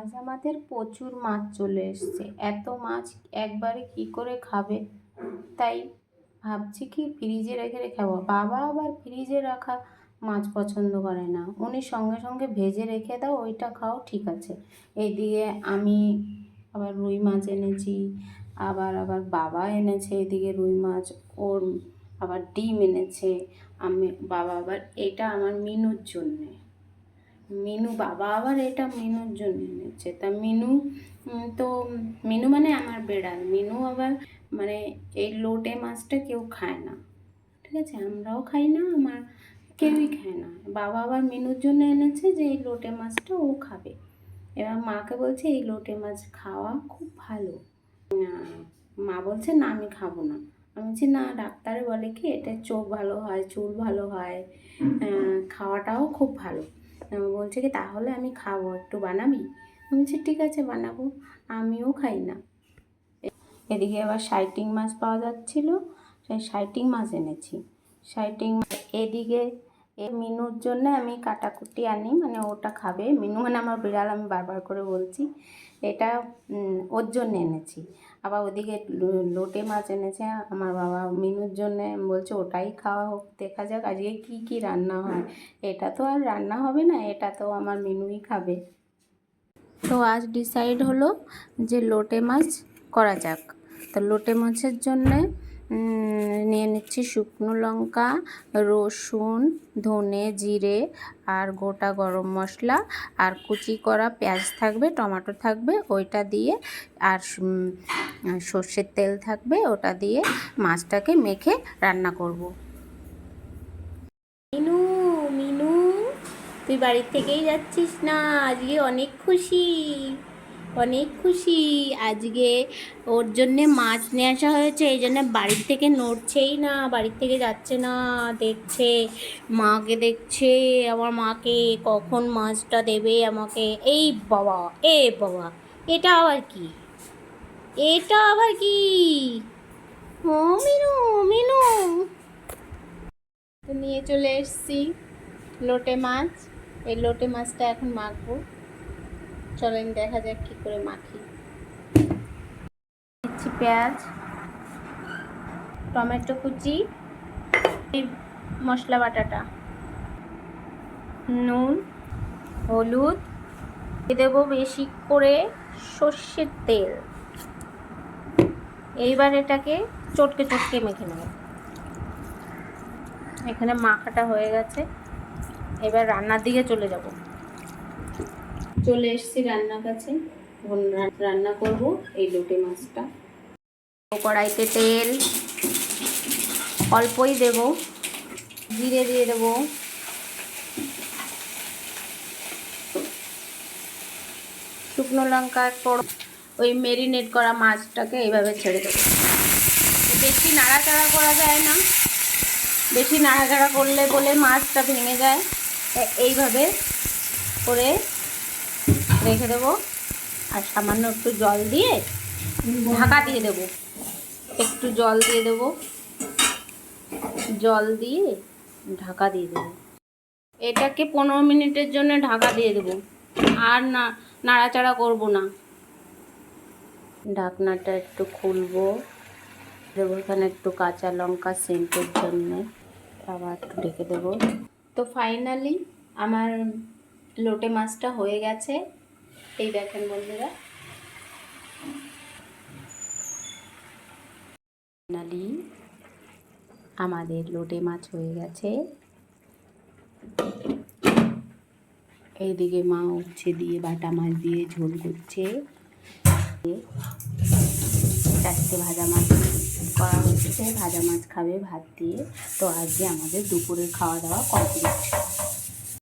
আজ আমাদের প্রচুর মাছ চলে এসছে। এত মাছ একবারে কি করে খাবে, তাই ভাবছি কি ফ্রিজে রেখে খাবো। বাবা আবার ফ্রিজে রাখা মাছ পছন্দ করে না, উনি সঙ্গে সঙ্গে ভেজে রেখে দাও, ওইটা খাও, ঠিক আছে। এইদিকে আমি আবার রুই মাছ এনেছি, আবার বাবা এনেছে এদিকে রুই মাছ, ওর আবার ডিম এনেছে। বাবা আবার এটা আমার মিনুর জন্যে, বাবা আবার এটা মিনুর জন্য এনেছে। তা মিনু তো মিনু মানে আমার বেড়াল, মিনু আবার মানে এই লোটে মাছটা কেউ খায় না, ঠিক আছে, আমরাও খাই না, আমার কেউই খায় না। বাবা আবার মিনুর জন্য এনেছে যে এই লোটে মাছটা ও খাবে। এবার মাকে বলছে এই লোটে মাছ খাওয়া খুব ভালো। মা বলছে না আমি খাবো না। আমি বলছি না, ডাক্তারে বলে কি এটা চোখ ভালো হয়, চুল ভালো হয়, খাওয়াটাও খুব ভালো। বলছে কি তাহলে আমি খাবো, একটু বানাবি? আমি বলছি ঠিক আছে বানাবো, আমিও খাই না। এদিকে আবার সাইটিং মাছ পাওয়া যাচ্ছিলো, সেই সাইটিং মাছ এনেছি। সাইটিং মাছ এদিকে মিনুর জন্য আমি কাটাকুটি আনি, মানে ওটা খাবে। মিনু মানে আমার বিড়াল, আমি বারবার করে বলছি, এটা ওর জন্য এনেছি। আবার ওদিকে লোটে মাছ এনেছে আমার বাবা মিনুর জন্যে, বলছে ওটাই খাওয়া হোক, দেখা যাক আজকে কি কি রান্না হয়। এটা তো আর রান্না হবে না, এটা তো আমার মিনুই খাবে। তো আজ ডিসাইড হলো যে লোটে মাছ করা যাক। তো লোটে মাছের জন্যে নিয়ে নিচ্ছি শুকনো লঙ্কা, রসুন, ধনে, জিরে আর গোটা গরম মশলা, আর কুচি করা পেঁয়াজ থাকবে, টমেটো থাকবে, ওইটা দিয়ে আর সর্ষের তেল থাকবে, ওটা দিয়ে মাছটাকে মেখে রান্না করব। মিনু মিনু তুই বাড়ির থেকেই যাচ্ছিস না? আজকে অনেক খুশি, অনেক খুশি। আজকে ওর জন্যে মাছ নিয়ে আসা হয়েছে, এই জন্য বাড়ির থেকে নড়ছেই না, বাড়ির থেকে যাচ্ছে না, দেখছে মাকে, দেখছে আমার মাকে, কখন মাছটা দেবে আমাকে। এই বাবা, এ বাবা, এটা আবার কি, এটা আবার কি? ও মিনু মিনু, তো নিয়ে চলে এসছি লোটে মাছ। এই লোটে মাছটা এখন মাখবো, চলেন দেখা যাক কি করে মাখি। দিচ্ছি পেঁয়াজ, টমেটো কুচি, মশলা বাটাটা, নুন, হলুদ, দেবো বেশি করে সর্ষের তেল। এইবার এটাকে চটকে চটকে মেখে নেব। এখানে মাখাটা হয়ে গেছে, এবার রান্নার দিকে চলে যাব। চলে এসেছি রান্নার কাছে, রান্না করব এই লোটে মাছটা। কড়াইতে তেল অল্পই দেব, জিরে দিয়ে দেব, শুকনো লঙ্কা, ওই মেরিনেট করা মাছটাকে এইভাবে ছেড়ে দেবো। বেশি নাড়াচাড়া করা যায় না, বেশি নাড়াচাড়া করলে বলে মাছটা ভেঙে যায়, এইভাবে করে রেখে দেবো। আর সামান্য একটু জল দিয়ে ঢাকা দিয়ে দেবো, একটু জল দিয়ে দেবো, জল দিয়ে ঢাকা দিয়ে দেবো। এটাকে 15 মিনিটের জন্য ঢাকা দিয়ে দেবো, আর না নাড়াচাড়া করব না। ঢাকনাটা একটু খুলবো, দেবো এখানে একটু কাঁচা লঙ্কা সেন্টের জন্যে, আবার একটু ঢেকে দেবো। তো ফাইনালি আমার লোটে মাছটা হয়ে গেছে, এই দেখেন বন্ধুরা। ফাইনালি আমাদের লোটে মাছ হয়ে গেছে। এইদিকে মা উচ্ছে দিয়ে, বাটা মাছ দিয়ে ঝোল করছে, 4টে ভাজা মাছ করা হচ্ছে, ভাজা মাছ খাবে ভাত দিয়ে। তো আজকে আমাদের দুপুরের খাওয়া দাওয়া কমপ্লিট।